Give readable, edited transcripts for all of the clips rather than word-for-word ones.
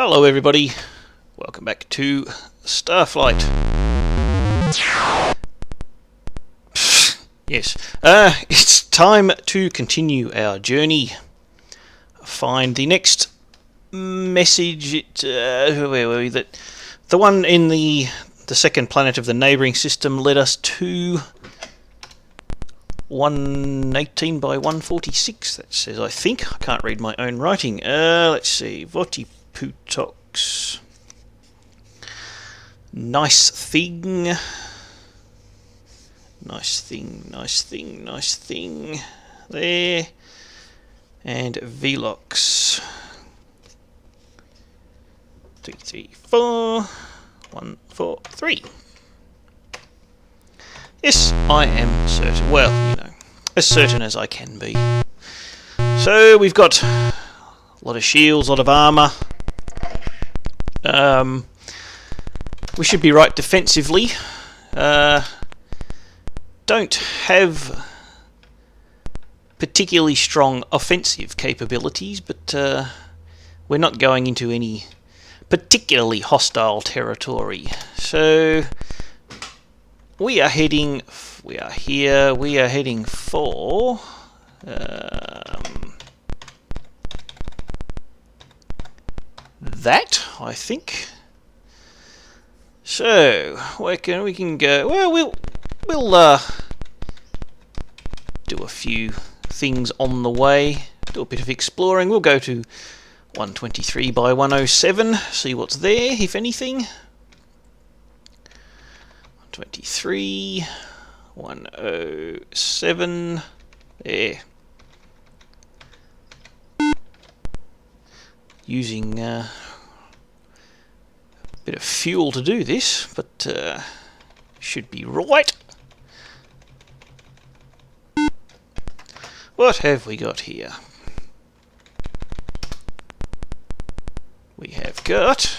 Hello everybody, welcome back to Starflight. Yes, it's time to continue our journey. Find the next message. Where were we? The one in the second planet of the neighbouring system led us to 118 by 146. That says, I think. I can't read my own writing. Let's see. Putox. Nice thing. Nice thing. There. And Velox. 2, 3, 4. 1, 4, 3. Yes, I am certain. Well, you know, as certain as I can be. So we've got a lot of shields, a lot of armour. We should be right defensively. Don't have particularly strong offensive capabilities, but we're not going into any particularly hostile territory. So we are heading for that, I think. So we can go. Well, we'll do a few things on the way. Do a bit of exploring. We'll go to 123 by 107. See what's there, if anything. 123, 107. There. Using a bit of fuel to do this, but should be right. What have we got here? We have got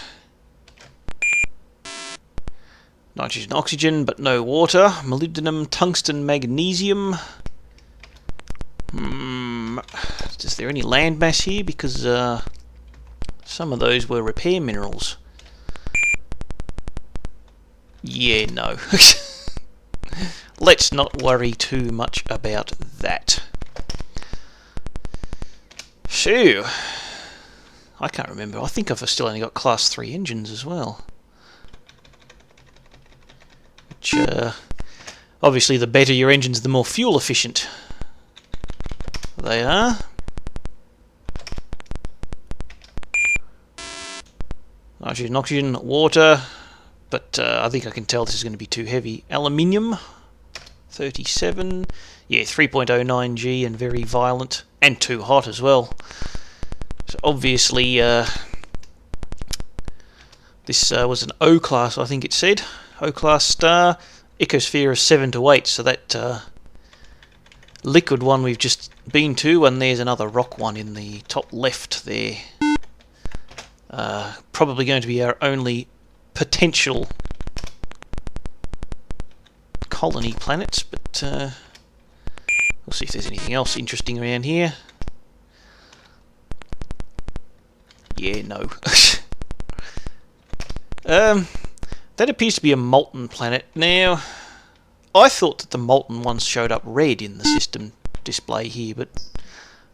nitrogen, oxygen, but no water. Molybdenum, tungsten, magnesium. Is there any land mass here? Because some of those were repair minerals. Yeah, no. Let's not worry too much about that. So, I can't remember. I think I've still only got class 3 engines as well. Which, obviously the better your engines, the more fuel efficient they are. Nitrogen, oxygen, water, but I think I can tell this is going to be too heavy. Aluminium, 37, yeah, 3.09 G and very violent, and too hot as well. So obviously this was an O class, I think it said. O class star, ecosphere of 7 to 8, so that liquid one we've just been to, and there's another rock one in the top left there. Probably going to be our only potential colony planets, but we'll see if there's anything else interesting around here. Yeah, no. That appears to be a molten planet. Now, I thought that the molten ones showed up red in the system display here, but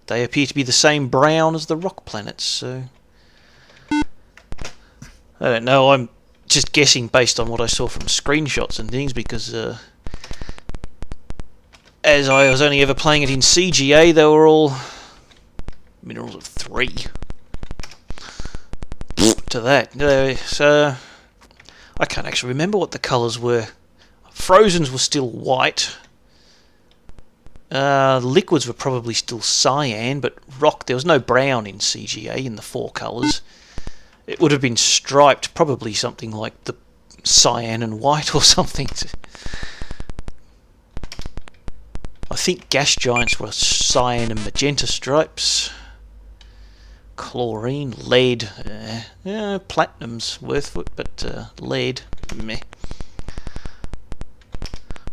they appear to be the same brown as the rock planets, so I don't know, I'm just guessing based on what I saw from screenshots and things, because as I was only ever playing it in CGA, they were all minerals of 3 to that. So I can't actually remember what the colours were. Frozen's were still white. Liquids were probably still cyan, but rock, there was no brown in CGA in the 4 colours. It would have been striped, probably something like the cyan and white or something. I think gas giants were cyan and magenta stripes. Chlorine, lead, platinum's worth it, but lead, meh.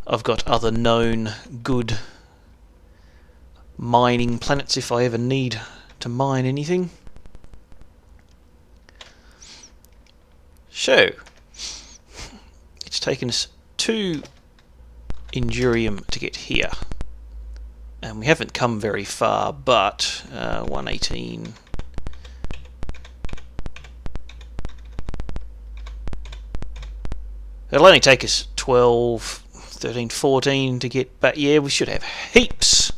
I've got other known good mining planets if I ever need to mine anything. So, it's taken us 2 Injurium to get here. And we haven't come very far, but 118... It'll only take us 12, 13, 14 to get back. Yeah, we should have heaps.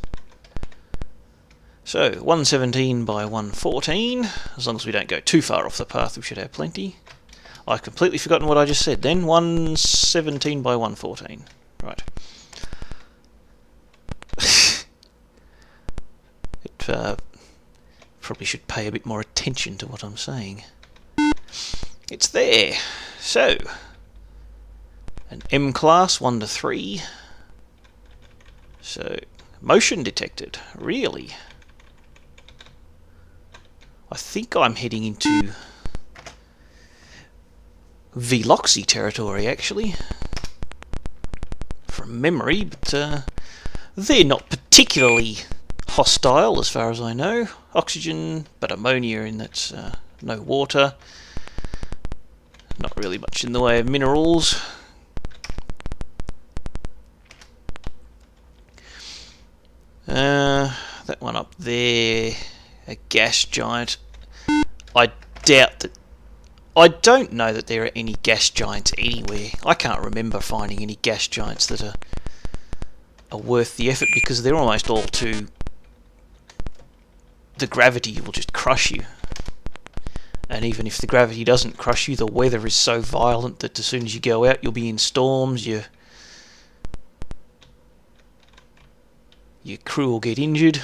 So, 117 by 114. As long as we don't go too far off the path, we should have plenty. I've completely forgotten what I just said then. 117 by 114. Right. It probably should pay a bit more attention to what I'm saying. It's there. So, an M class, 1 to 3. So, motion detected. Really? I think I'm heading into Veloxy territory, actually. From memory, but they're not particularly hostile as far as I know. Oxygen, but ammonia in that's no water. Not really much in the way of minerals. That one up there, a gas giant. I doubt that. I don't know that there are any gas giants anywhere. I can't remember finding any gas giants that are worth the effort, because they're almost all too... The gravity will just crush you. And even if the gravity doesn't crush you, the weather is so violent that as soon as you go out, you'll be in storms. Your crew will get injured.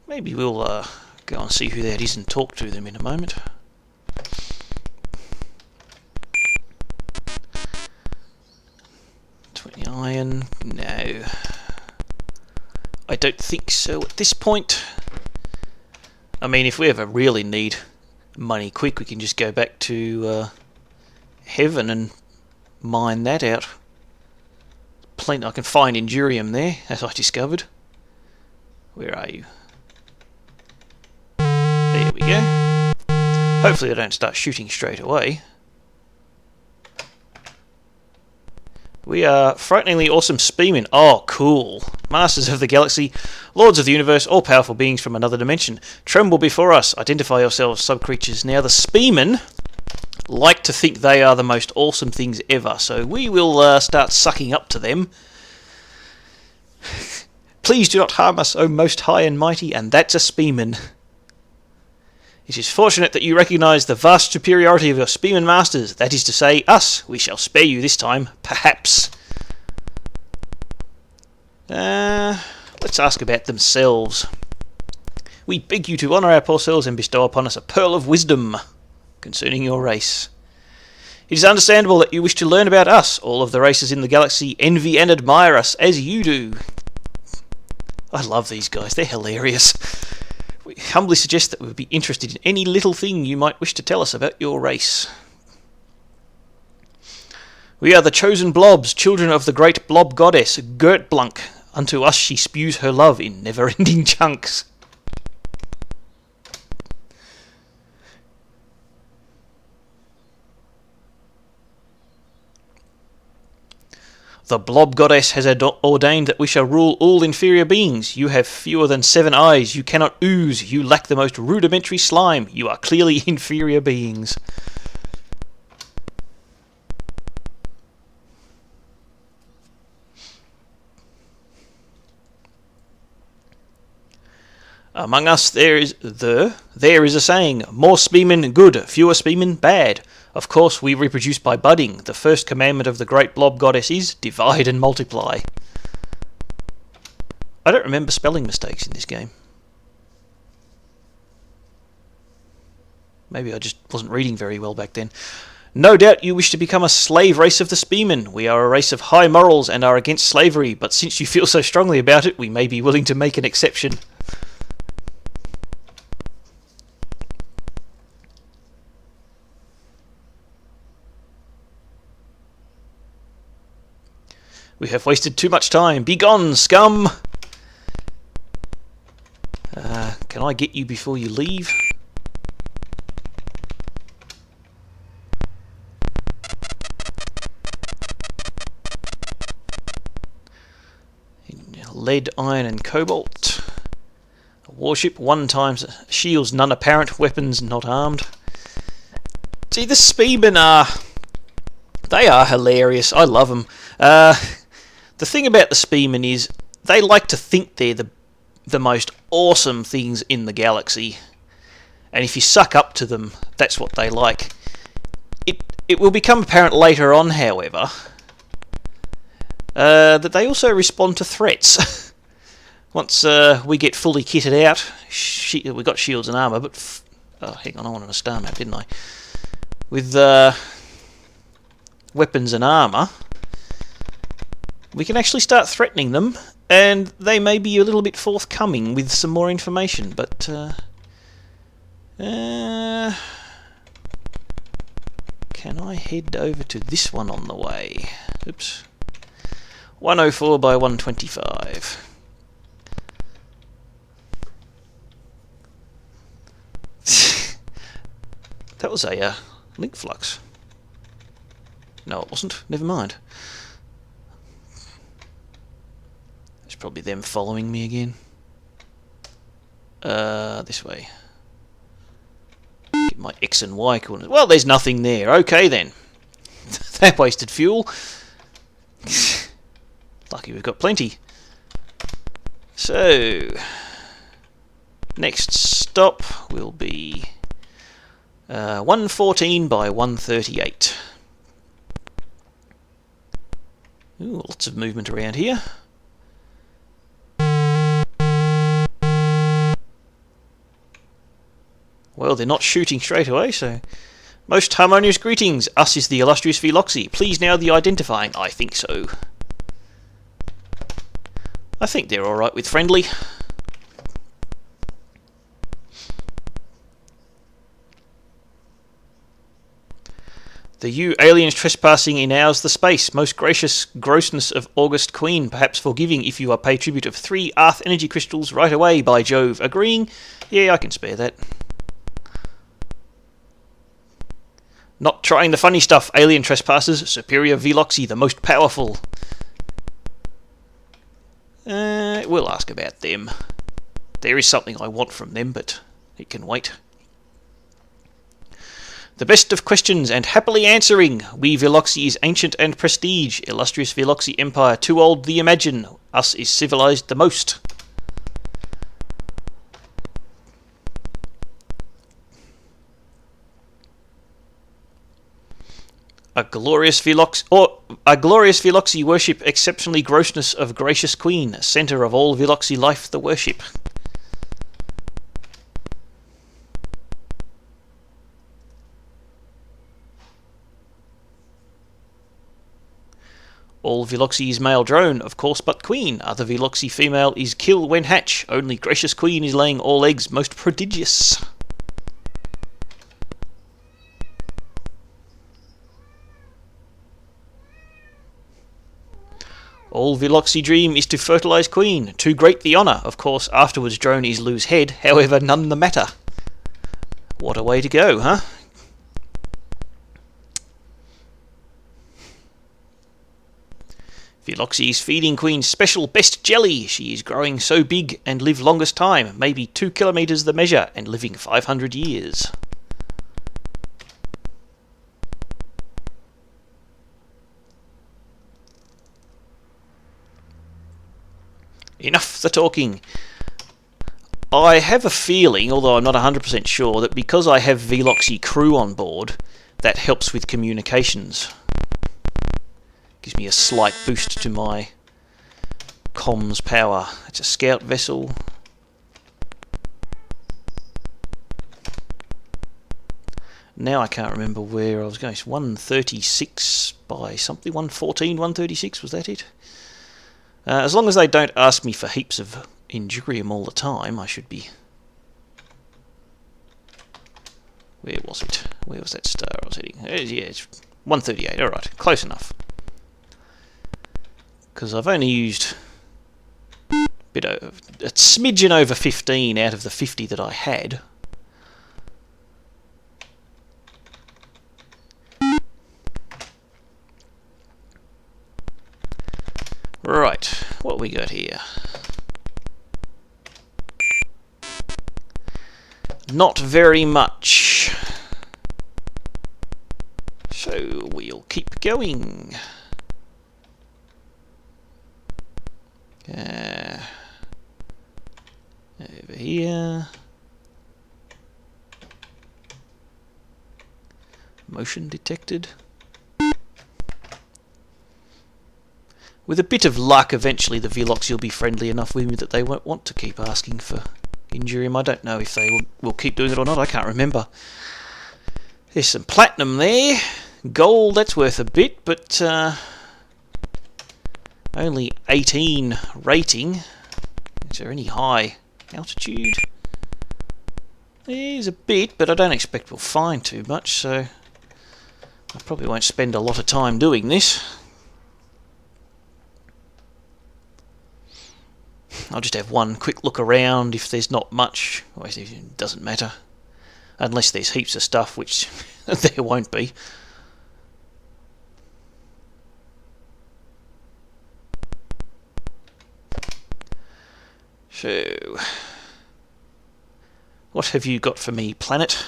Maybe we'll go and see who that is and talk to them in a moment. Iron? No. I don't think so at this point. I mean, if we ever really need money quick, we can just go back to Heaven and mine that out. Plenty. I can find Injurium there, as I discovered. Where are you? There we go. Hopefully I don't start shooting straight away. We are frighteningly awesome Spemin. Oh, cool. Masters of the Galaxy, Lords of the Universe, all-powerful beings from another dimension. Tremble before us. Identify yourselves, sub-creatures. Now, the Spemin like to think they are the most awesome things ever, so we will start sucking up to them. Please do not harm us, O most high and mighty, and that's a Spemin. It is fortunate that you recognise the vast superiority of your Spemin masters, that is to say, us. We shall spare you this time, perhaps. Let's ask about themselves. We beg you to honour our poor selves and bestow upon us a pearl of wisdom concerning your race. It is understandable that you wish to learn about us. All of the races in the galaxy envy and admire us, as you do. I love these guys, they're hilarious. We humbly suggest that we would be interested in any little thing you might wish to tell us about your race. We are the chosen blobs, children of the great blob goddess, Gertblunk. Unto us she spews her love in never-ending chunks. The blob goddess has ordained that we shall rule all inferior beings. You have fewer than 7 eyes. You cannot ooze. You lack the most rudimentary slime. You are clearly inferior beings. Among us there is a saying, more Spemin good, fewer Spemin bad. Of course, we reproduce by budding. The first commandment of the great blob goddess is, divide and multiply. I don't remember spelling mistakes in this game. Maybe I just wasn't reading very well back then. No doubt you wish to become a slave race of the Spemin. We are a race of high morals and are against slavery, but since you feel so strongly about it, we may be willing to make an exception. We have wasted too much time. Be gone, scum! Can I get you before you leave? Lead, iron and cobalt. A warship, 1 times shields none apparent, weapons not armed. See, the Spemin they are hilarious. I love them. The thing about the Spemin is they like to think they're the most awesome things in the galaxy, and if you suck up to them, that's what they like. It will become apparent later on, however, that they also respond to threats. Once we get fully kitted out, we got shields and armour, but oh, hang on, I wanted a star map, didn't I? With weapons and armour, we can actually start threatening them, and they may be a little bit forthcoming with some more information, but can I head over to this one on the way? Oops. 104 by 125. That was a link flux. No, it wasn't. Never mind. It's probably them following me again. This way. Get my X and Y coordinates. Well, there's nothing there. Okay then. That wasted fuel. Lucky we've got plenty. So, next stop will be 114 by 138. Ooh, lots of movement around here. Well, they're not shooting straight away, so... Most harmonious greetings. Us is the illustrious Veloxy. Please now the identifying. I think so. I think they're alright with friendly. The you aliens trespassing in ours the space. Most gracious grossness of August Queen. Perhaps forgiving if you are pay tribute of 3 Arth energy crystals right away, by Jove. Agreeing? Yeah, I can spare that. Not trying the funny stuff, alien trespassers. Superior Veloxy, the most powerful. We'll ask about them. There is something I want from them, but it can wait. The best of questions and happily answering. We Veloxy is ancient and prestige. Illustrious Veloxy Empire, too old the imagine. Us is civilized the most. A glorious Veloxy worship, exceptionally grossness of gracious queen, centre of all Veloxy life the worship. All Veloxy is male drone, of course, but queen. Other Veloxy female is kill when hatch. Only gracious queen is laying all eggs, most prodigious. All Veloxy dream is to fertilise queen. Too great the honour. Of course, afterwards drone is lose head. However, none the matter. What a way to go, huh? Veloxy is feeding queen special best jelly. She is growing so big and live longest time. Maybe 2 kilometres the measure and living 500 years. Enough the talking. I have a feeling, although I'm not 100% sure, that because I have Veloxy crew on board, that helps with communications. Gives me a slight boost to my comms power. It's a scout vessel. Now I can't remember where I was going. It's 136 by something. 114, 136, was that it? As long as they don't ask me for heaps of Injurium all the time, I should be... Where was it? Where was that star I was hitting? Yeah, it's 138. Alright, close enough. Because I've only used a smidgen over 15 out of the 50 that I had. Right, what we got here? Not very much. So we'll keep going. Over here. Motion detected. With a bit of luck, eventually the Velox will be friendly enough with me that they won't want to keep asking for Injurium. I don't know if they will keep doing it or not. I can't remember. There's some platinum there. Gold, that's worth a bit, but only 18 rating. Is there any high altitude? There's a bit, but I don't expect we'll find too much, so I probably won't spend a lot of time doing this. I'll just have one quick look around. If there's not much, well, it doesn't matter. Unless there's heaps of stuff, which there won't be. So, what have you got for me, planet?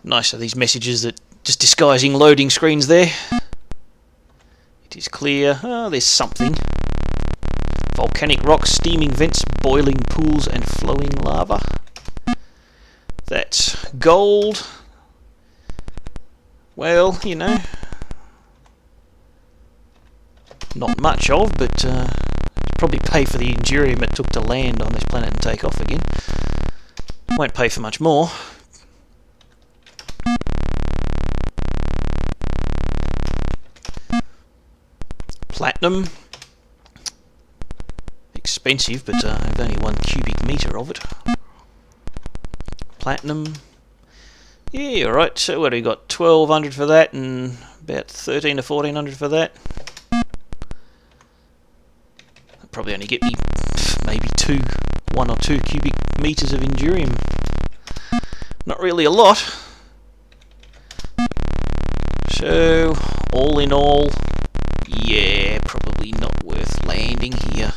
Nice are these messages that just disguising loading screens there. It is clear. Oh, there's something. Volcanic rocks, steaming vents, boiling pools and flowing lava. That's gold. Well, you know, not much of, but probably pay for the Injurium it took to land on this planet and take off again. Won't pay for much more. Platinum. Expensive, but I've only 1 cubic meter of it. Platinum. Yeah, alright, so what do we got? 1200 for that and about 13 to 1400 for that. That'll probably only get me maybe 1 or 2 cubic meters of Injurium. Not really a lot. So, all in all, yeah, probably not worth landing here.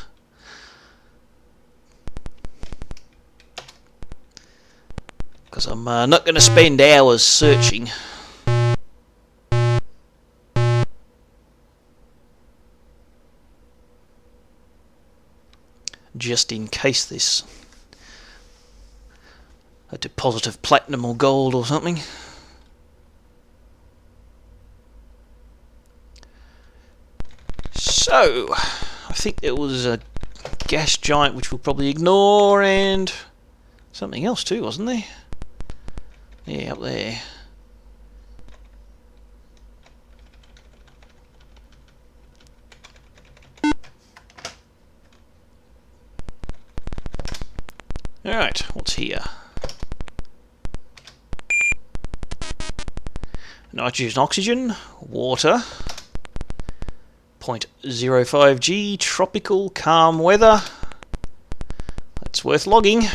Because I'm not going to spend hours searching. Just in case there's a deposit of platinum or gold or something. So, I think there was a gas giant which we'll probably ignore, and something else too, wasn't there? Yeah, up there. Alright, what's here? Nitrogen, oxygen, water, 0.05 G, tropical, calm weather. That's worth logging.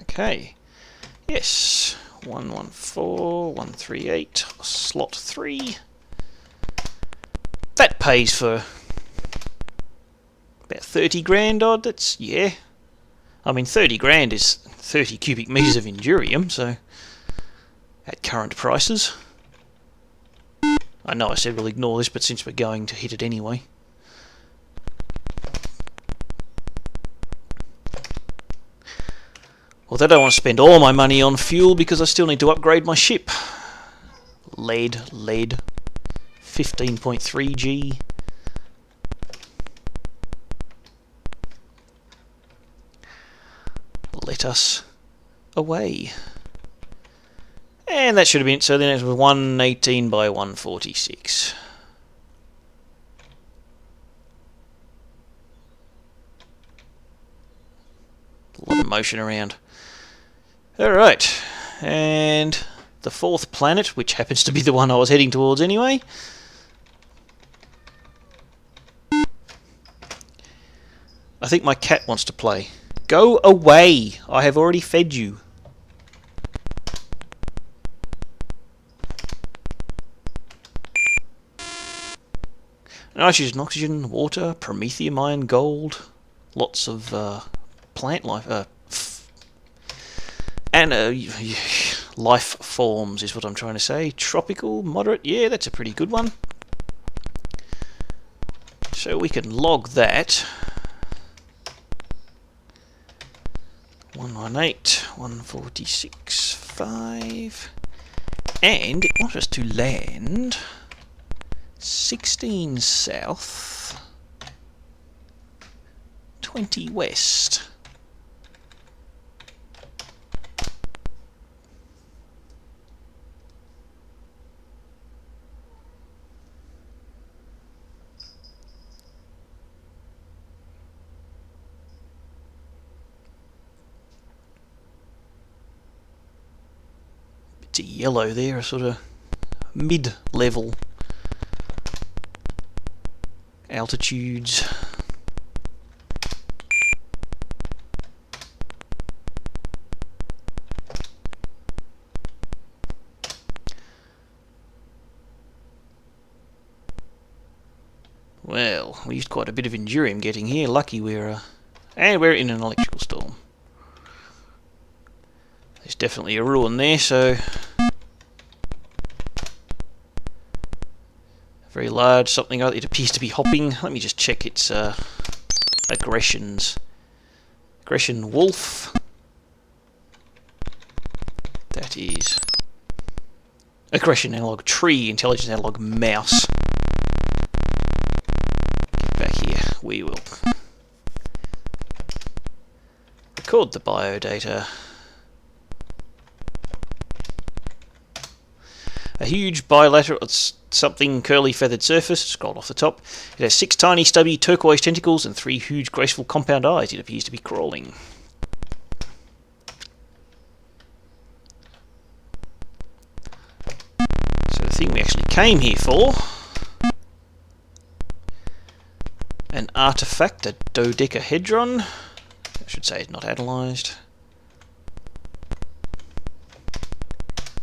Okay, yes, 114138, slot 3. That pays for about 30 grand odd. That's, yeah. I mean, 30 grand is 30 cubic meters of Injurium, so at current prices. I know I said we'll ignore this, but since we're going to hit it anyway. Although I don't want to spend all my money on fuel because I still need to upgrade my ship. Lead, 15.3 G. Let us away. And that should have been, so then it was 118 by 146. A lot of motion around. Alright, and the 4th planet, which happens to be the one I was heading towards anyway. I think my cat wants to play. Go away! I have already fed you. Nitrogen, oxygen, water, promethium, iron, gold. Lots of plant life. And life forms is what I'm trying to say. Tropical, moderate. Yeah, that's a pretty good one. So we can log that. 118, 146, 5. And it wants us to land 16 south, 20 west. Bits of yellow there, a sort of mid-level altitudes. Well, we used quite a bit of endurium getting here. Lucky we're in an electrical storm. There's definitely a ruin there, so very large, something it appears to be hopping. Let me just check its aggressions. Aggression wolf. That is aggression analog tree, intelligence analog mouse. Get back here. We will record the biodata. A huge bilateral, something curly feathered surface, scroll off the top. It has 6 tiny stubby turquoise tentacles and 3 huge graceful compound eyes. It appears to be crawling. So the thing we actually came here for, an artifact, a dodecahedron. I should say it's not analysed.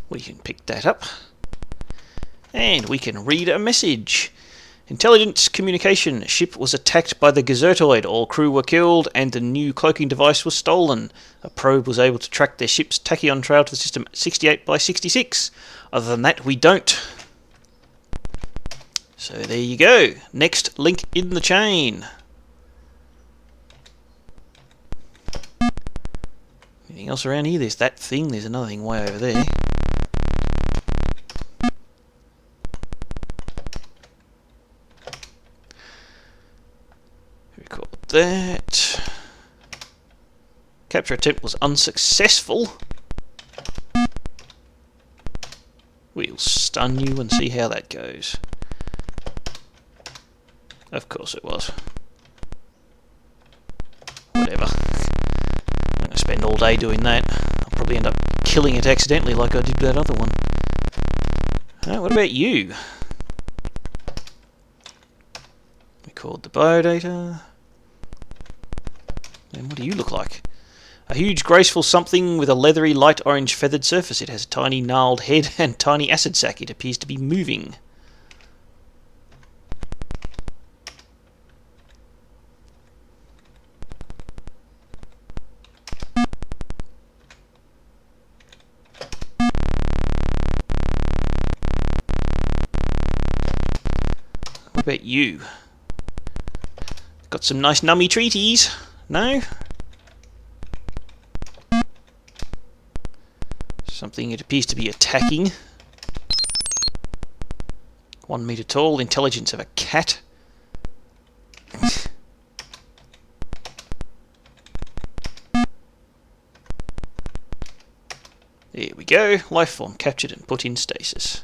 We can pick that up. And we can read a message. Intelligence communication. Ship was attacked by the Gazertoid. All crew were killed and the new cloaking device was stolen. A probe was able to track their ship's tachyon trail to the system at 68 by 66. Other than that, we don't. So there you go. Next link in the chain. Anything else around here? There's that thing. There's another thing way over there. Record that. Capture attempt was unsuccessful. We'll stun you and see how that goes. Of course it was. Whatever. I'm going to spend all day doing that. I'll probably end up killing it accidentally like I did that other one. What about you? Record the biodata. And what do you look like? A huge graceful something with a leathery light orange feathered surface. It has a tiny gnarled head and tiny acid sac. It appears to be moving. What about you? Got some nice nummy treaties. No? Something it appears to be attacking. 1 meter tall, intelligence of a cat. There we go. Life form captured and put in stasis.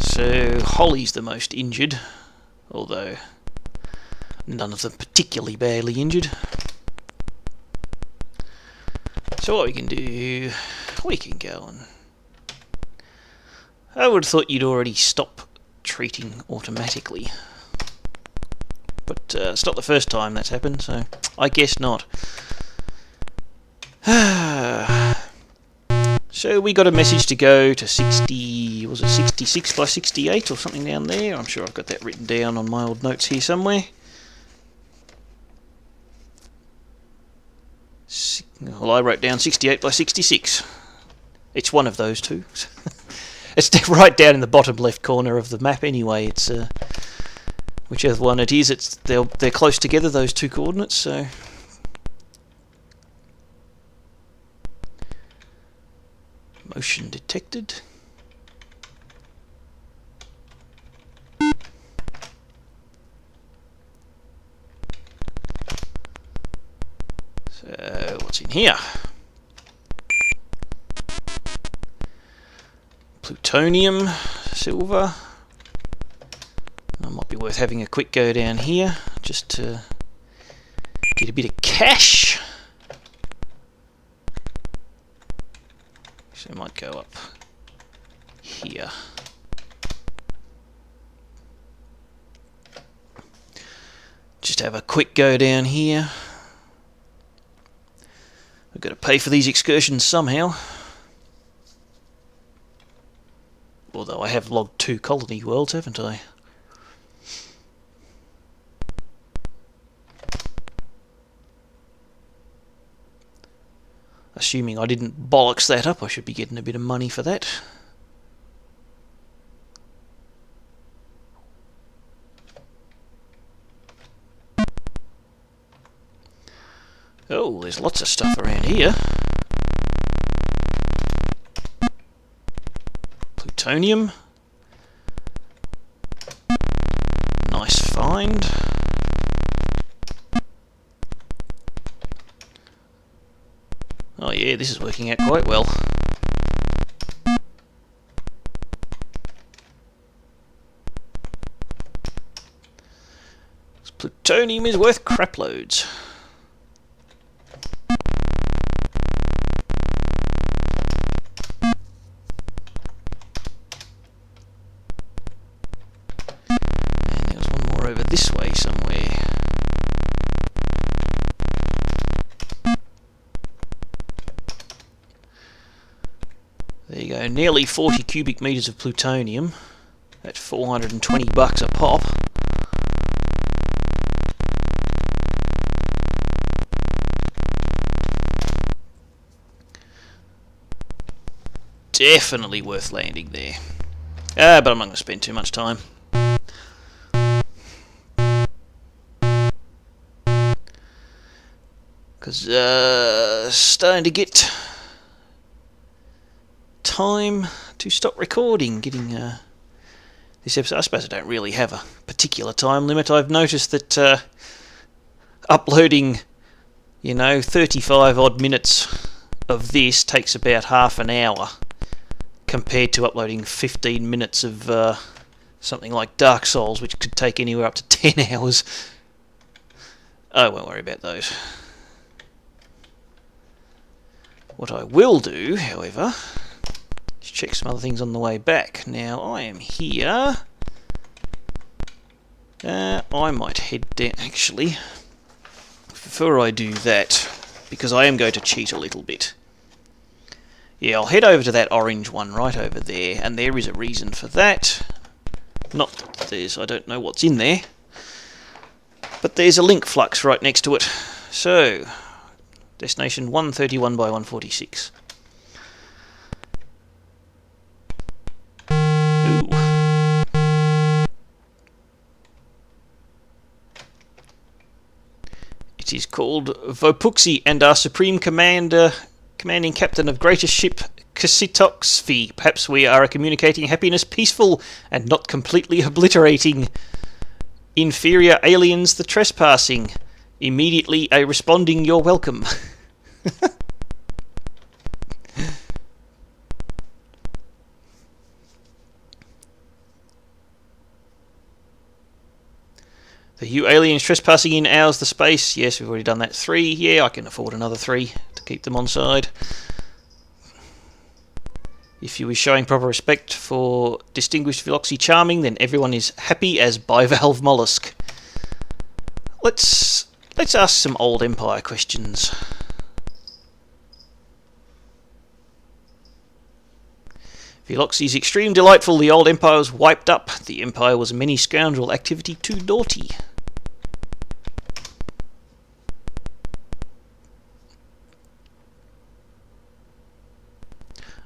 So Holly's the most injured, although none of them particularly badly injured. So what we can do, we can go and... I would have thought you'd already stop treating automatically. But it's not the first time that's happened, so I guess not. So we got a message to go to 60, was it 66 by 68 or something down there? I'm sure I've got that written down on my old notes here somewhere. Well, I wrote down 68 by 66. It's one of those two. It's right down in the bottom left corner of the map anyway. It's whichever one it is. They're close together, those two coordinates. So motion detected. So what's in here? Plutonium, silver. It might be worth having a quick go down here just to get a bit of cash. So I might go up here. Just have a quick go down here. I've got to pay for these excursions somehow. Although I have logged 2 colony worlds, haven't I? Assuming I didn't bollocks that up, I should be getting a bit of money for that. Oh, there's lots of stuff around here. Plutonium. Nice find. Oh yeah, this is working out quite well. This plutonium is worth craploads. This way somewhere. There you go, nearly 40 cubic meters of plutonium at $420 a pop. Definitely worth landing there. But I'm not going to spend too much time. Because starting to get time to stop recording, getting this episode. I suppose I don't really have a particular time limit. I've noticed that uploading, 35 odd minutes of this takes about half an hour compared to uploading 15 minutes of something like Dark Souls, which could take anywhere up to 10 hours. I won't worry about those. What I will do, however, is check some other things on the way back. Now, I am here. I might head down, actually, before I do that, because I am going to cheat a little bit. Yeah, I'll head over to that orange one right over there, and there is a reason for that. Not that I don't know what's in there, but there's a link flux right next to it. So, destination 131 by 146. Ooh. It is called Vopuxi and our Supreme Commander, Commanding Captain of Greatest Ship Kasitoxvi. Perhaps we are communicating happiness, peaceful and not completely obliterating inferior aliens the trespassing. Immediately a responding you're welcome. The you aliens trespassing in ours the space. Yes, we've already done that. 3. Yeah, I can afford another 3 to Keep them on side. If you is showing proper respect for distinguished Veloxy Charming, then everyone is happy as bivalve mollusk. Let's ask some old Empire questions. Veloxy's extreme delightful, the old Empire was wiped up. The Empire was many scoundrel activity too naughty.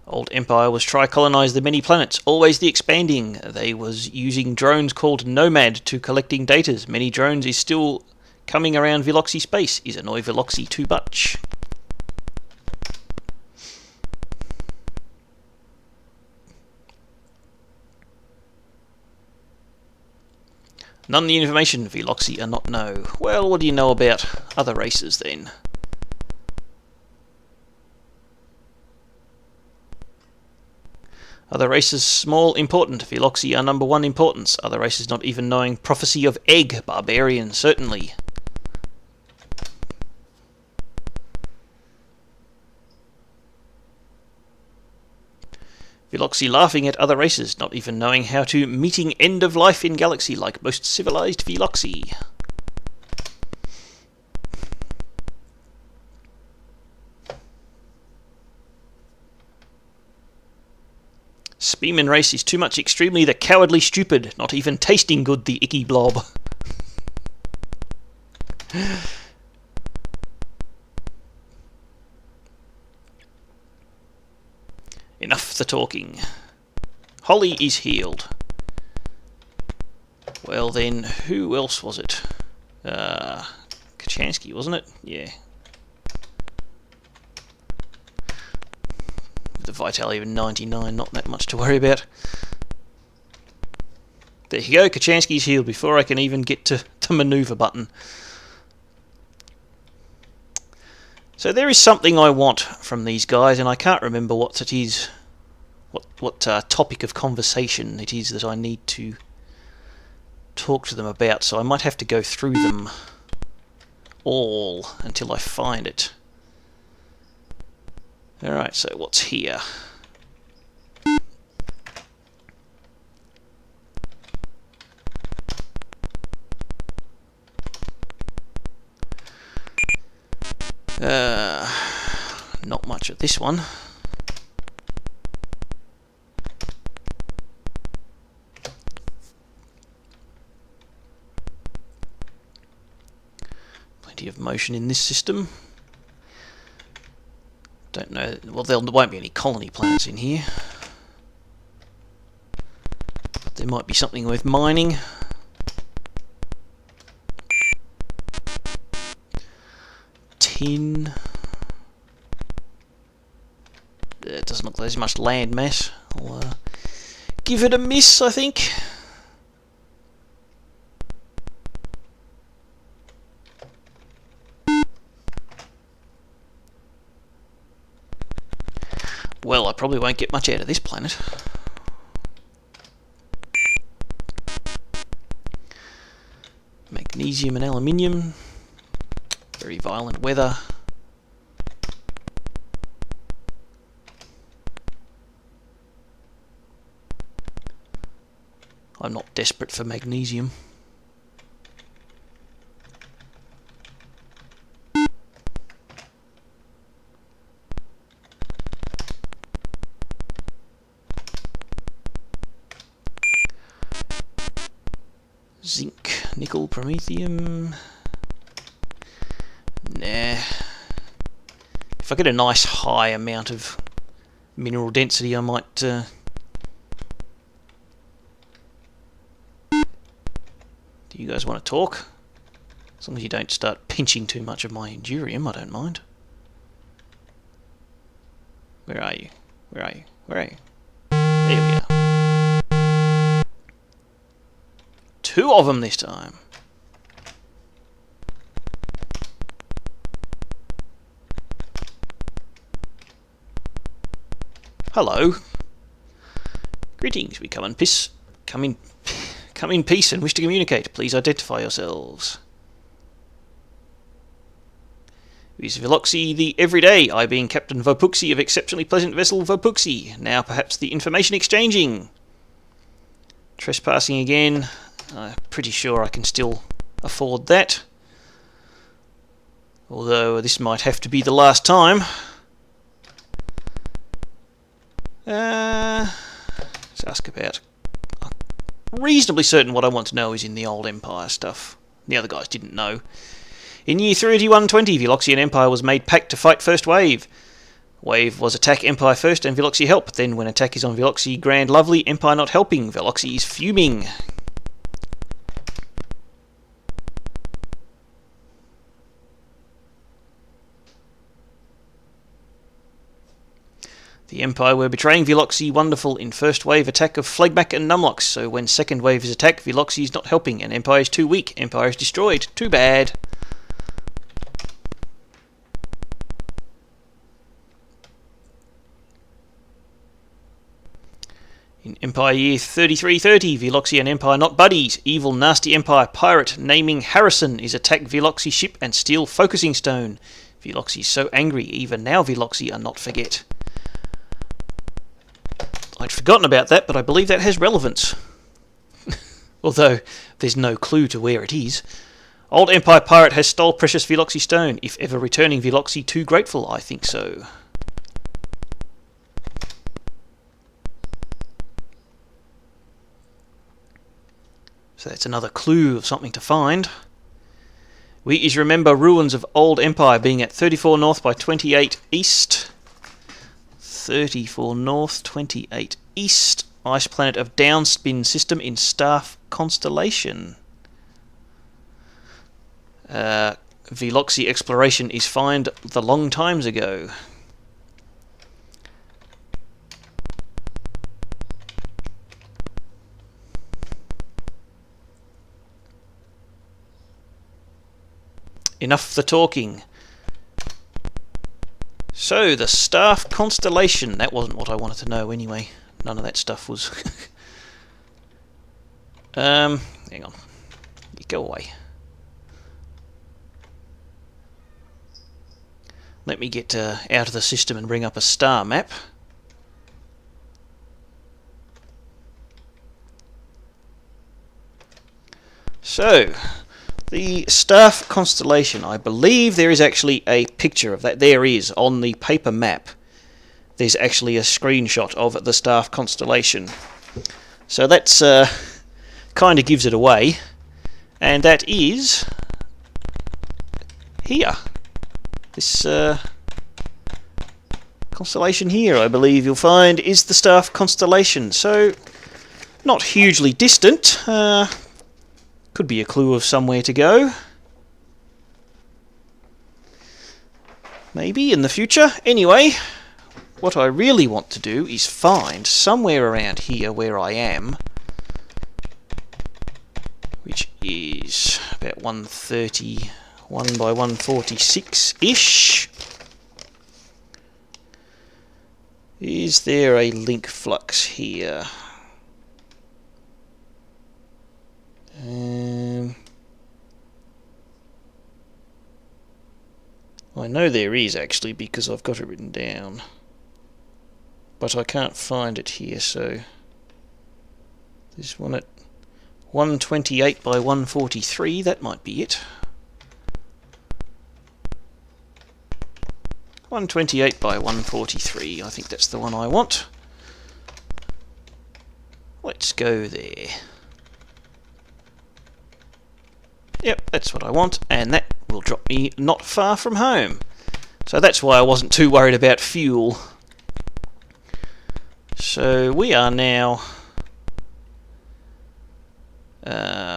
Old Empire was try colonize the many planets, always the expanding. They was using drones called Nomad to collecting datas. Many drones is still coming around Veloxy space. Is annoy Veloxy too much? None of the information Veloxy are not know. Well, what do you know about other races then? Other races small important. Veloxy are number one importance. Other races not even knowing prophecy of egg. Barbarian certainly. Veloxy laughing at other races, not even knowing how to meeting end of life in galaxy like most civilized Veloxy. Spemin race is too much extremely the cowardly stupid, not even tasting good the icky blob. Enough the talking. Holly is healed. Well then, who else was it? Kachansky, wasn't it? Yeah. The vitality of 99, not that much to worry about. There you go, Kachansky's healed before I can even get to the manoeuvre button. So there is something I want from these guys, and I can't remember what it is, what topic of conversation it is that I need to talk to them about, so I might have to go through them all until I find it. Alright, so what's here? Not much of this one. Plenty of motion in this system. Don't know, well there won't be any colony planets in here. But there might be something worth mining. Tin. It doesn't look like there's much land mass. I'll give it a miss, I think. Well, I probably won't get much out of this planet. Magnesium and aluminium. Very violent weather. I'm not desperate for magnesium. Zinc, nickel, promethium. Nah. If I get a nice high amount of mineral density, I might... Do you guys want to talk? As long as you don't start pinching too much of my endurium, I don't mind. Where are you? Where are you? Where are you? There we are. 2 of them this time. Hello. Greetings. We come in peace and wish to communicate. Please identify yourselves. Is Veloxy the everyday, I being Captain Vopuxy of exceptionally pleasant vessel Vopuxy? Now perhaps the information exchanging. Trespassing again. I'm pretty sure I can still afford that. Although this might have to be the last time. Let's ask about... I'm reasonably certain what I want to know is in the old Empire stuff. The other guys didn't know. In year 3120, Veloxy and Empire was made pact to fight first wave. Wave was attack Empire first and Veloxy help. Then when attack is on Veloxy, grand lovely, Empire not helping. Veloxy is fuming. The Empire were betraying Veloxy wonderful in first wave attack of Phlegmack and Numlox, so when second wave is attack, Veloxy is not helping and Empire is too weak. Empire is destroyed. Too bad. In Empire year 3330, Veloxy and Empire not buddies. Evil nasty Empire pirate naming Harrison is attack Veloxy ship and steal focusing stone. Veloxy is so angry, even now Veloxy are not forget. I'd forgotten about that, but I believe that has relevance. Although, there's no clue to where it is. Old Empire pirate has stole precious Veloxy stone. If ever returning Veloxy too grateful, I think so. So that's another clue of something to find. We is remember ruins of old Empire being at 34 north by 28 east. 34 north, 28 east. Ice planet of downspin system in Starf constellation. Veloxy exploration is find the long times ago. Enough the talking. So, the Starf constellation. That wasn't what I wanted to know anyway. None of that stuff was... hang on. You go away. Let me get out of the system and bring up a star map. So... the Starf constellation, I believe there is actually a picture of that. There is, on the paper map. There's actually a screenshot of the Starf constellation. So that's kind of gives it away. And that is here. This constellation here, I believe you'll find, is the Starf constellation. So, not hugely distant. Could be a clue of somewhere to go. Maybe in the future. Anyway, what I really want to do is find somewhere around here where I am, which is about 131 by 146-ish. Is there a link flux here? I know there is actually because I've got it written down, but I can't find it here. So there's one at 128 by 143. That might be it. 128 by 143. I think that's the one I want. Let's go there. Yep, that's what I want, and that will drop me not far from home. So that's why I wasn't too worried about fuel. So we are now...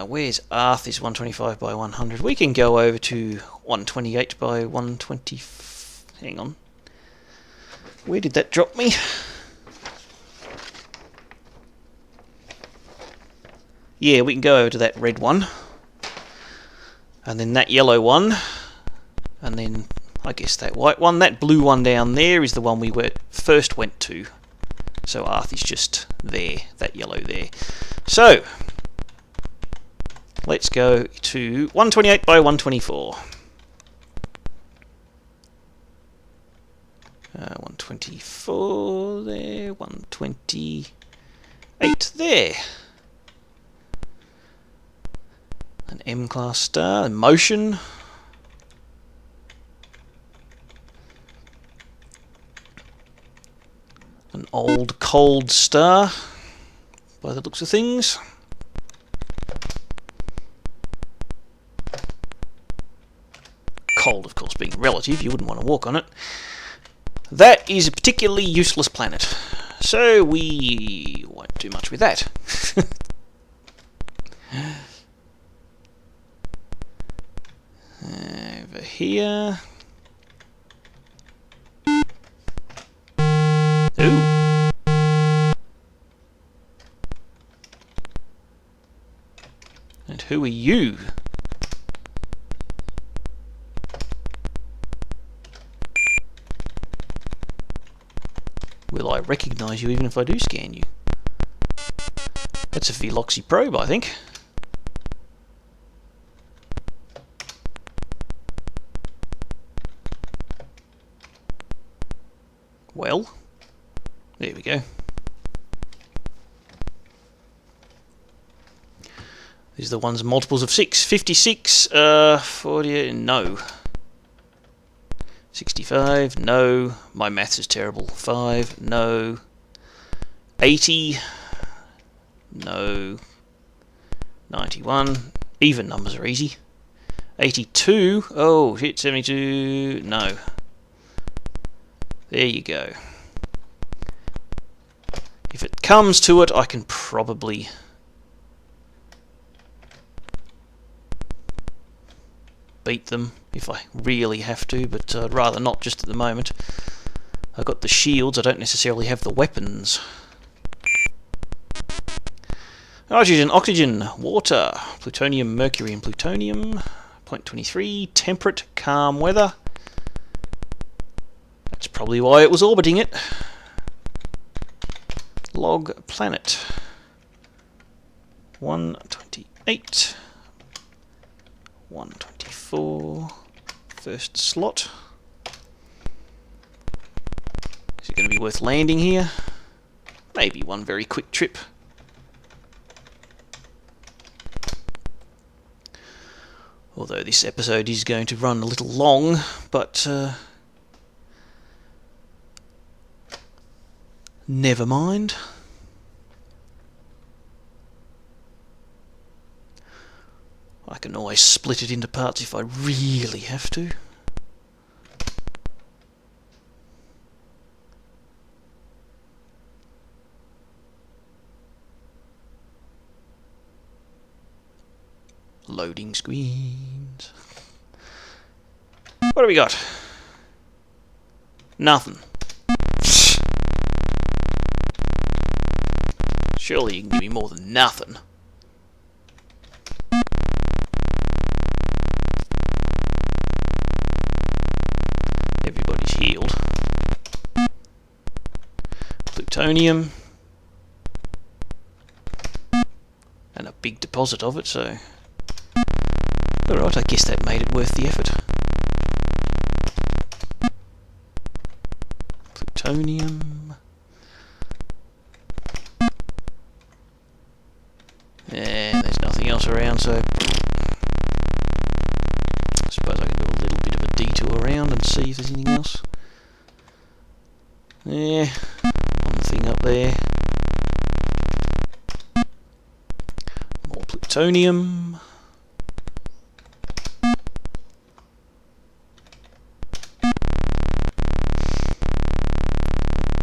where's Arth is 125 by 100. We can go over to 128 by 120... Hang on. Where did that drop me? Yeah, we can go over to that red one. And then that yellow one, and then I guess that white one. That blue one down there is the one we first went to. So Arth is just there, that yellow there. So, let's go to 128 by 124. 124 there, 128 there. An M-class star, motion. An old cold star, by the looks of things. Cold, of course, being relative, you wouldn't want to walk on it. That is a particularly useless planet, so we won't do much with that. Over here. Ooh. And who are you? Will I recognise you even if I do scan you? That's a Veloxy probe, I think. Well, there we go. These are the ones multiples of 6. 56, 40, no. 65, no. My maths is terrible. 5, no. 80, no. 91, even numbers are easy. 82, oh shit, 72, no. There you go. If it comes to it, I can probably beat them if I really have to, but I'd rather not just at the moment. I've got the shields, I don't necessarily have the weapons. Nitrogen, oxygen, water, plutonium, mercury and plutonium. 0.23, temperate, calm weather. That's probably why it was orbiting it. Log planet. 128. 124. First slot. Is it going to be worth landing here? Maybe one very quick trip. Although this episode is going to run a little long, but never mind. I can always split it into parts if I really have to. Loading screens. What do we got? Nothing. Surely you can give me more than nothing. Everybody's healed. Plutonium. And a big deposit of it, so... Alright, I guess that made it worth the effort. Plutonium. And there's nothing else around, so... I suppose I can do a little bit of a detour around and see if there's anything else. Yeah, one thing up there. More plutonium.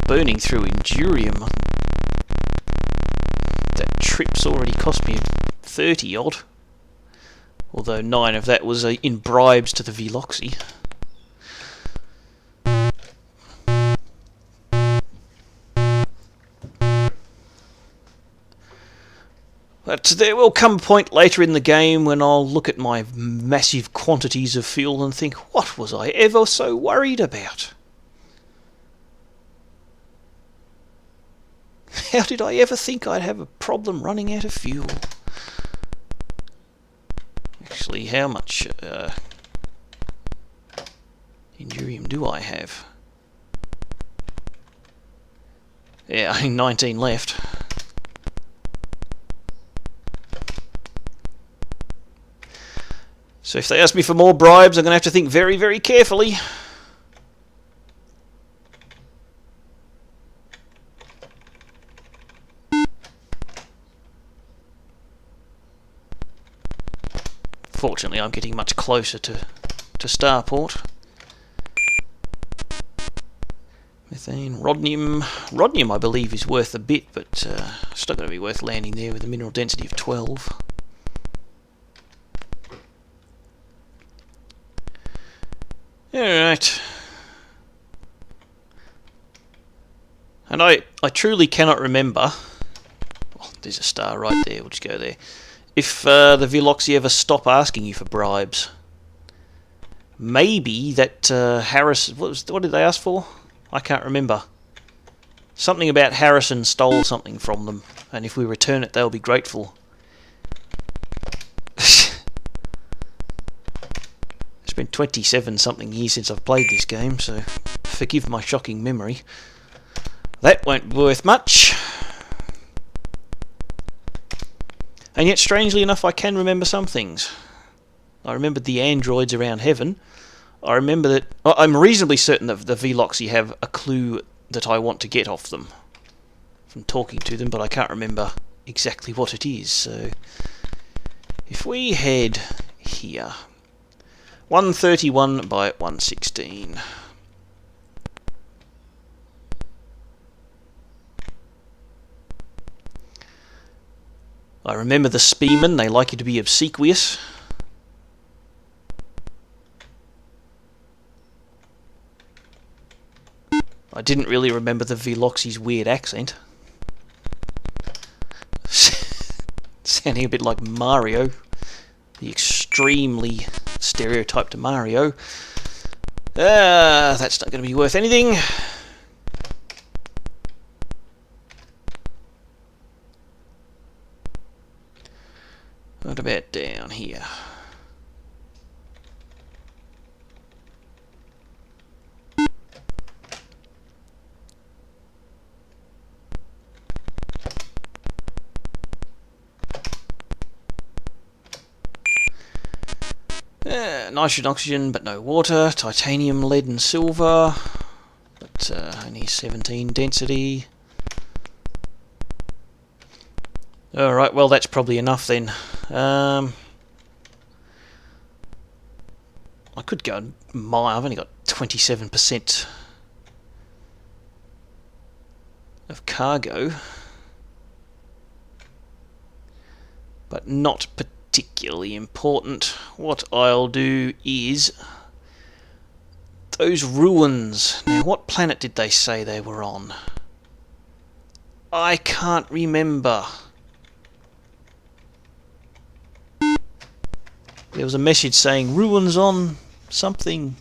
Burning through Endurium. That trip's already cost me 30 odd. Although 9 of that was in bribes to the Veloxy. But there will come a point later in the game when I'll look at my massive quantities of fuel and think, what was I ever so worried about? How did I ever think I'd have a problem running out of fuel? Actually, how much Endurium do I have? Yeah, only 19 left. So if they ask me for more bribes, I'm going to have to think very, very carefully. Fortunately, I'm getting much closer to Starport. Methane, rhodnium. Rhodnium, I believe, is worth a bit, but it's not going to be worth landing there with a mineral density of 12. Alright. And I truly cannot remember. Oh, there's a star right there, we'll just go there. If the Velox ever stop asking you for bribes. Maybe that Harris... What did they ask for? I can't remember. Something about Harrison stole something from them, and if we return it, they'll be grateful. It's been 27 something years since I've played this game, so forgive my shocking memory. That won't be worth much. And yet, strangely enough, I can remember some things. I remembered the androids around heaven. I remember that... I'm reasonably certain that the Velox have a clue that I want to get off them from talking to them, but I can't remember exactly what it is. So, if we head here... 131 by 116. I remember the Spemin, they like you to be obsequious. I didn't really remember the Velox's weird accent. Sounding a bit like Mario. The extremely stereotyped Mario. That's not going to be worth anything. What about down here? Nitrogen, oxygen, but no water. Titanium, lead and silver, but only 17 density. Alright, well that's probably enough then. I could go and mine. I've only got 27% of cargo, but not particularly important. What I'll do is those ruins. Now, what planet did they say they were on? I can't remember. There was a message saying ruins on something.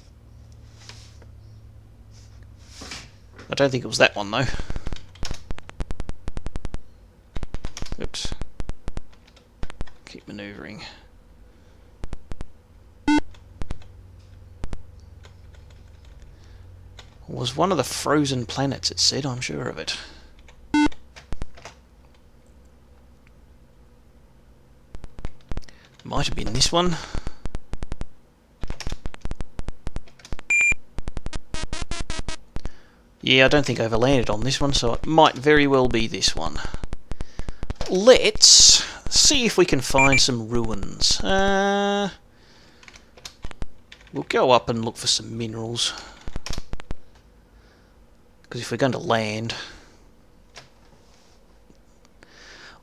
I don't think it was that one though. Oops. Keep manoeuvring. Was one of the frozen planets, it said, I'm sure of it. Might have been this one. Yeah, I don't think I ever landed on this one, so it might very well be this one. Let's see if we can find some ruins. We'll go up and look for some minerals. Because if we're going to land...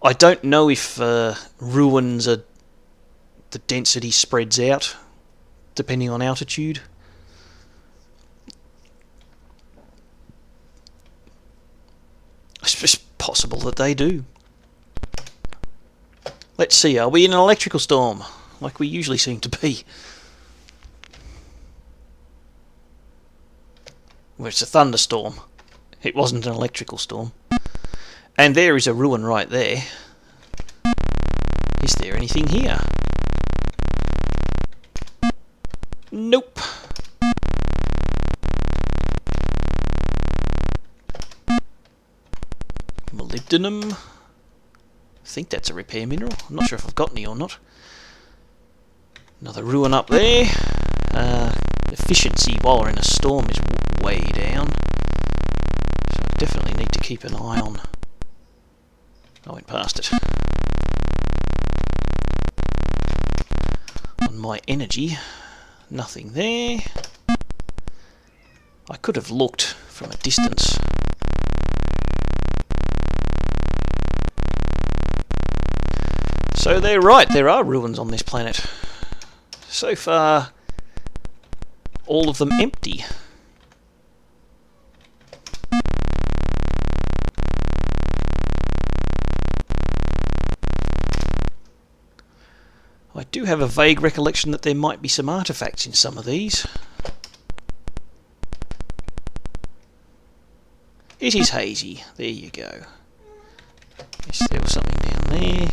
I don't know if ruins are... the density spreads out depending on altitude. It's just possible that they do. Let's see, are we in an electrical storm like we usually seem to be? Well, it's a thunderstorm. It wasn't an electrical storm. And there is a ruin right there. Is there anything here? Nope. molybdenum. I think that's a repair mineral. I'm not sure if I've got any or not. Another ruin up there. Efficiency while we're in a storm is way down. So I definitely need to keep an eye on... I went past it. On my energy. Nothing there. I could have looked from a distance. So they're right, there are ruins on this planet. So far, all of them empty. I do have a vague recollection that there might be some artefacts in some of these. It is hazy. There you go. Yes, there was something down there.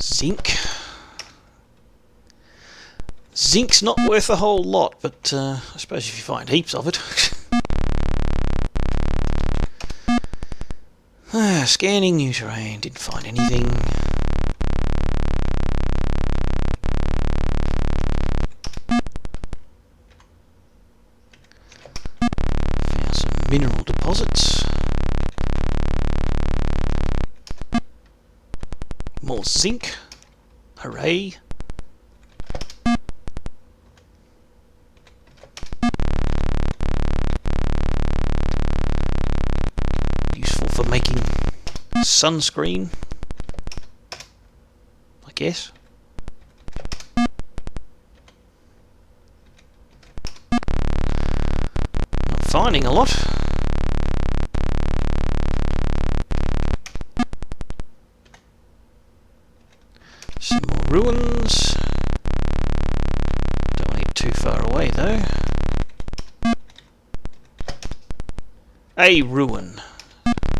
Zinc. Zinc's not worth a whole lot, but I suppose if you find heaps of it. Scanning new terrain, didn't find anything. Found some mineral deposits. More zinc. Hooray. Useful for making sunscreen, I guess. Not finding a lot. Some more ruins. Don't want to get too far away though. A ruin.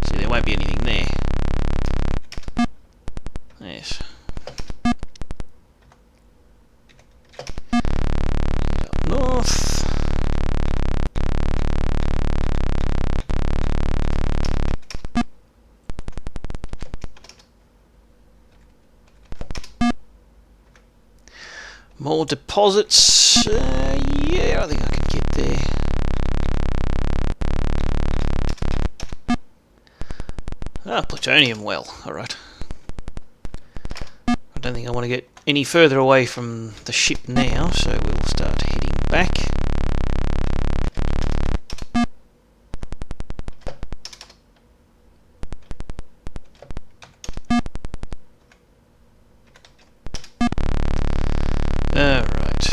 See, there won't be anything there. Yes. Up north. More deposits. Yeah, I think I can get there. Plutonium well. Alright. I don't think I want to get any further away from the ship now, so we'll start heading back. Alright.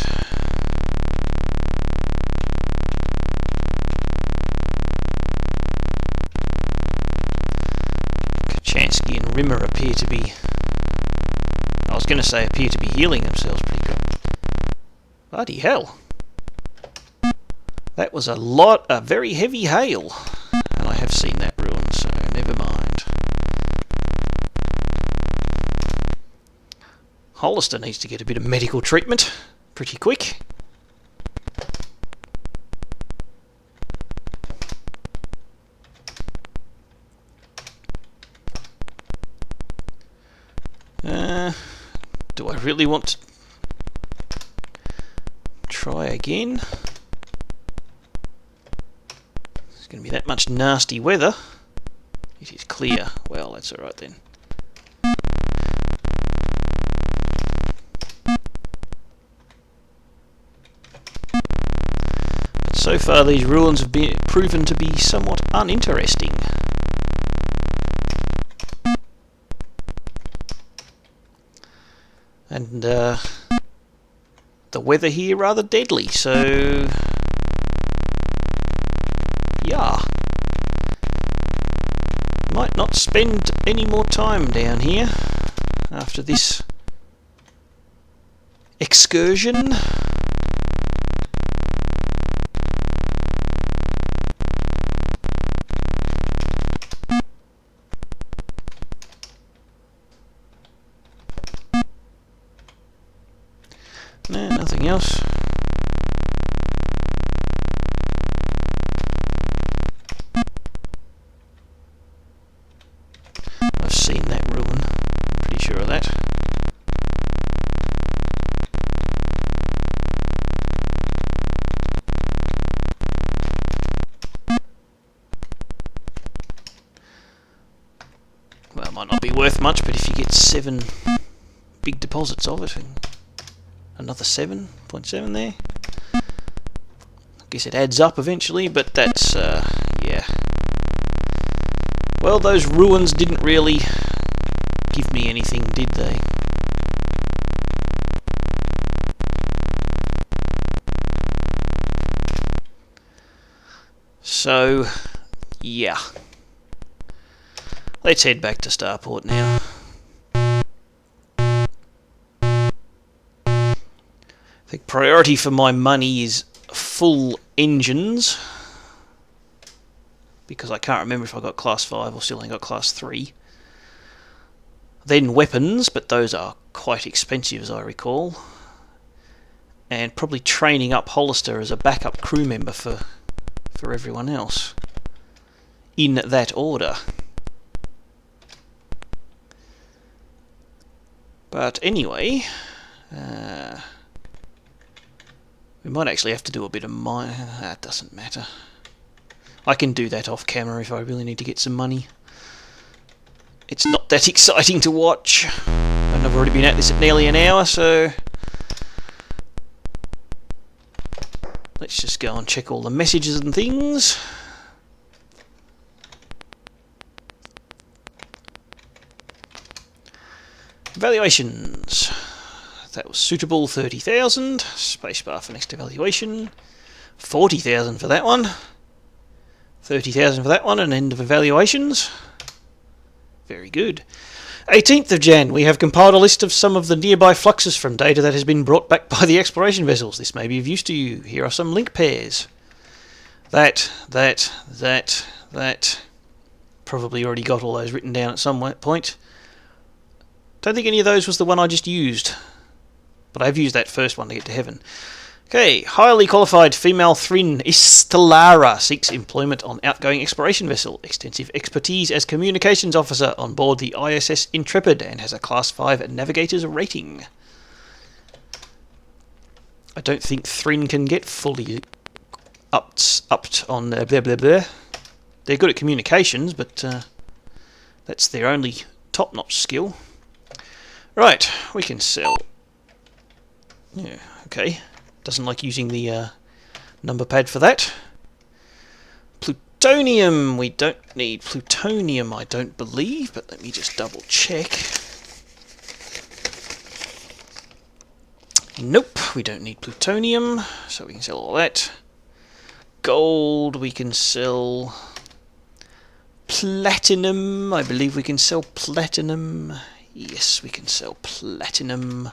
Kachansky and Rimmer appear to be... I was going to say appear to be healing themselves pretty good. Bloody hell. That was a very heavy hail. And I have seen that ruin, so never mind. Hollister needs to get a bit of medical treatment pretty quick. Do I really want to try again? It's going to be that much nasty weather. It is clear. Well, that's alright then. But so far these ruins have been proven to be somewhat uninteresting. And the weather here rather deadly, so yeah, might not spend any more time down here after this excursion. No, nothing else. seen that ruin. I'm pretty sure of that. Well, it might not be worth much, but if you get 7 big deposits of it, and another 7.7 there, I guess it adds up eventually, but that's, yeah. Well, those ruins didn't really give me anything, did they? So, yeah. Let's head back to Starport now. I think priority for my money is full engines, because I can't remember if I got class 5 or still ain't got class 3. Then weapons, but those are quite expensive as I recall. And probably training up Hollister as a backup crew member for everyone else. In that order. But anyway, we might actually have to do a bit of mining. That doesn't matter. I can do that off camera if I really need to get some money. It's not that exciting to watch. And I've already been at this at nearly an hour, so let's just go and check all the messages and things. Evaluations. That was suitable, 30,000. Spacebar for next evaluation. 40,000 for that one. 30,000 for that one, and end of evaluations. Very good. 18th of Jan, we have compiled a list of some of the nearby fluxes from data that has been brought back by the exploration vessels. This may be of use to you. Here are some link pairs. That. Probably already got all those written down at some point. Don't think any of those was the one I just used. But I've used that first one to get to heaven. Okay, highly qualified female Thrin Istellara seeks employment on outgoing exploration vessel. Extensive expertise as communications officer on board the ISS Intrepid and has a Class 5 navigator's rating. I don't think Thrin can get fully upped on blah blah blah. They're good at communications, but that's their only top-notch skill. Right, we can sell. Yeah, okay. Doesn't like using the number pad for that. Plutonium. We don't need plutonium, I don't believe, but let me just double check. Nope, we don't need plutonium, so we can sell all that. Gold, we can sell. Platinum, I believe we can sell platinum. Yes, we can sell platinum.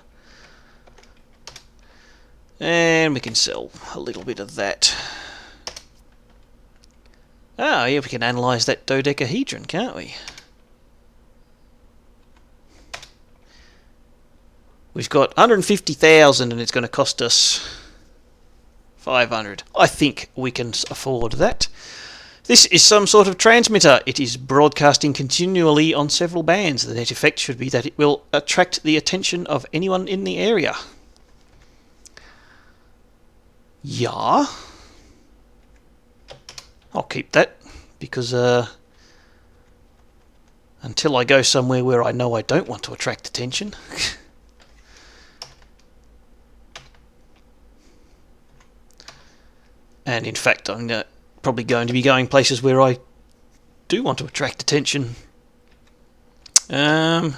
And we can sell a little bit of that. Ah, yeah, we can analyse that dodecahedron, can't we? We've got 150,000 and it's going to cost us 500. I think we can afford that. This is some sort of transmitter. It is broadcasting continually on several bands. The net effect should be that it will attract the attention of anyone in the area. Yeah. I'll keep that, because until I go somewhere where I know I don't want to attract attention. And in fact, I'm probably going to be going places where I do want to attract attention. Definitely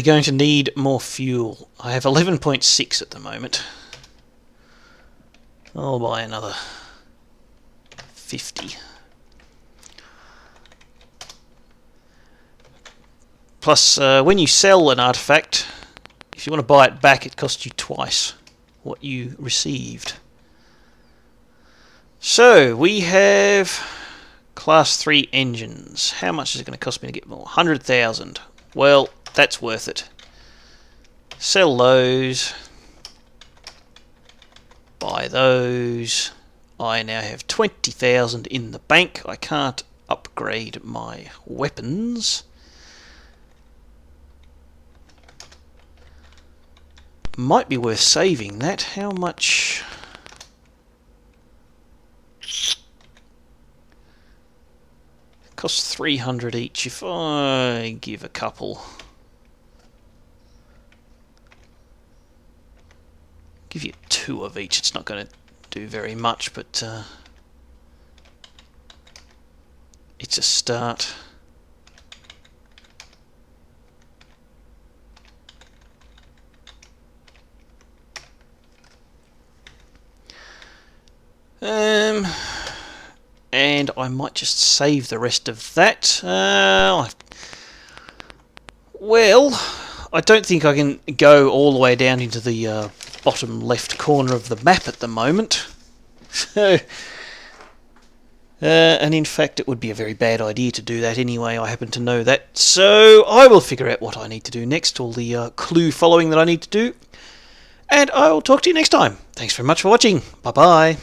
going to need more fuel. I have 11.6 at the moment. I'll buy another 50. Plus, when you sell an artifact, if you want to buy it back, it costs you twice what you received. So, we have Class 3 engines. How much is it going to cost me to get more? 100,000. Well, that's worth it. Sell those. Buy those. I now have 20,000 in the bank. I can't upgrade my weapons. Might be worth saving that. How much? Costs 300 each. If I give a couple, give you 2 of each. It's not going to do very much, but it's a start. And I might just save the rest of that. Well, I don't think I can go all the way down into the bottom left corner of the map at the moment. So, and in fact, it would be a very bad idea to do that anyway. I happen to know that. So I will figure out what I need to do next, all the clue following that I need to do. And I will talk to you next time. Thanks very much for watching. Bye-bye.